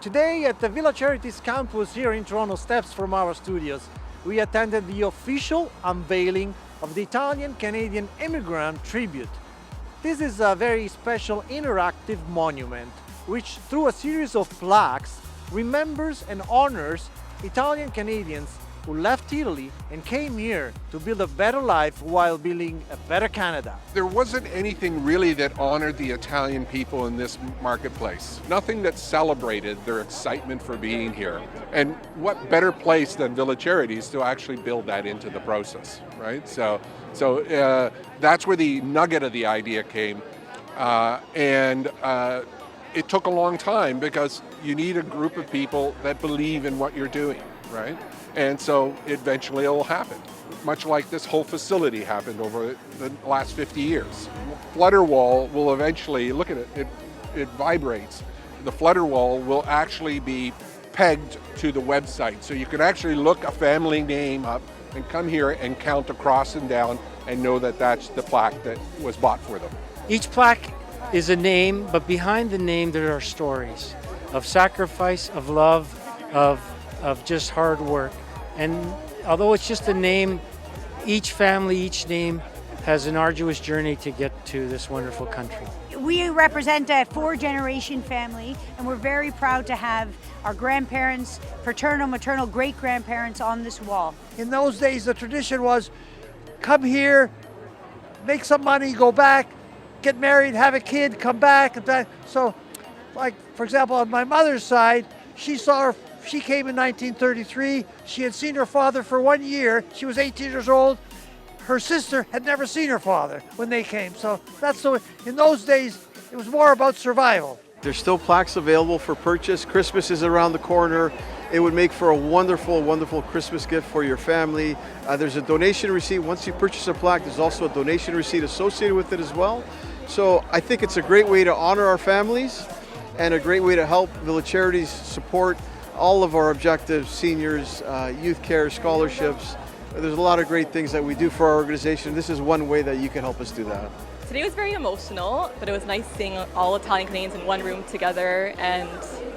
Today at the Villa Charities campus here in Toronto, steps from our studios, we attended the official unveiling of the Italian-Canadian Immigrant tribute. This is a very special interactive monument which, through a series of plaques, remembers and honors Italian Canadians who left Italy and came here to build a better life while building a better Canada. There wasn't anything really that honored the Italian people in this marketplace. Nothing that celebrated their excitement for being here. And what better place than Villa Charities to actually build that into the process, right? So that's where the nugget of the idea came. It took a long time because you need a group of people that believe in what you're doing, right? And so eventually it will happen. Much like this whole facility happened over the last 50 years. Flutter wall will eventually, look at it, it vibrates. The flutter wall will actually be pegged to the website. So you can actually look a family name up and come here and count across and down and know that that's the plaque that was bought for them. Each plaque is a name, but behind the name there are stories of sacrifice, of love, of just hard work. And although it's just a name, each family, each name has an arduous journey to get to this wonderful country. We represent a 4-generation family, and we're very proud to have our grandparents, paternal, maternal, great-grandparents on this wall. In those days, the tradition was come here, make some money, go back, get married, have a kid, come back. So, like, for example, on my mother's side, she came in 1933. She had seen her father for 1 year. She was 18 years old. Her sister had never seen her father when they came. So that's the way. In those days, it was more about survival. There's still plaques available for purchase. Christmas is around the corner. It would make for a wonderful, wonderful Christmas gift for your family. There's a donation receipt. Once you purchase a plaque, there's also a donation receipt associated with it as well. So I think it's a great way to honor our families and a great way to help Villa Charities support all of our objectives, seniors, youth care, scholarships. There's a lot of great things that we do for our organization. This is one way that you can help us do that. Today was very emotional, but it was nice seeing all Italian Canadians in one room together, and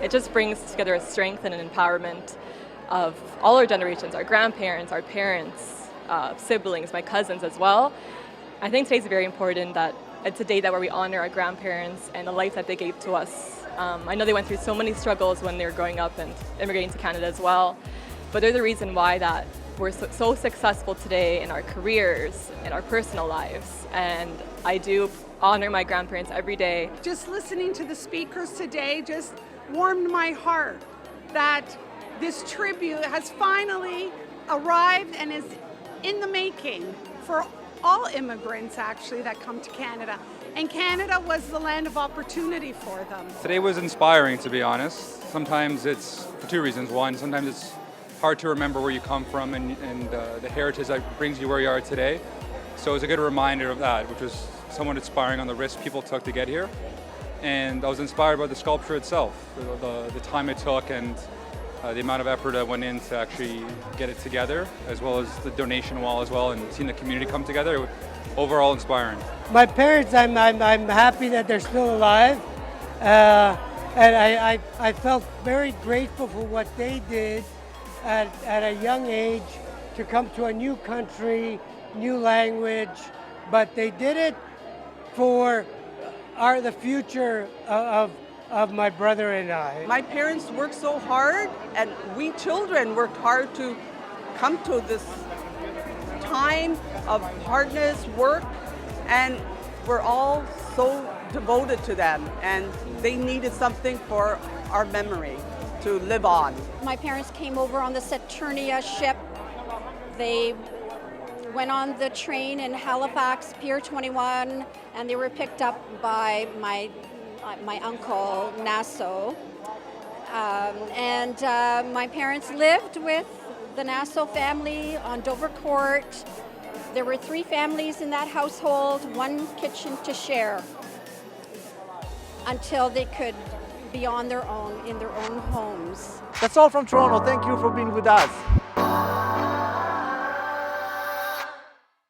it just brings together a strength and an empowerment of all our generations, our grandparents, our parents, siblings, my cousins as well. I think today's very important that it's a day where we honor our grandparents and the life that they gave to us. I know they went through so many struggles when they were growing up and immigrating to Canada as well, but they're the reason why that we're so successful today in our careers and our personal lives. And I do honor my grandparents every day. Just listening to the speakers today just warmed my heart that this tribute has finally arrived and is in the making for all immigrants actually that come to Canada. And Canada was the land of opportunity for them. Today was inspiring, to be honest. Sometimes it's for two reasons. One, sometimes it's hard to remember where you come from and the heritage that brings you where you are today. So it was a good reminder of that, which was somewhat inspiring on the risk people took to get here. And I was inspired by the sculpture itself, the time it took and the amount of effort that went in to actually get it together, as well as the donation wall as well, and seeing the community come together. It was overall inspiring. My parents, I'm happy that they're still alive, and I felt very grateful for what they did at a young age to come to a new country, new language, but they did it for the future of my brother and I. My parents worked so hard, and we children worked hard to come to this time of hardness, work, and we're all so devoted to them, and they needed something for our memory to live on. My parents came over on the Saturnia ship. They went on the train in Halifax, Pier 21, and they were picked up by my uncle, Nassau. My parents lived with the Nassau family on Dover Court. There were 3 families in that household, 1 kitchen to share, until they could be on their own, in their own homes. That's all from Toronto. Thank you for being with us.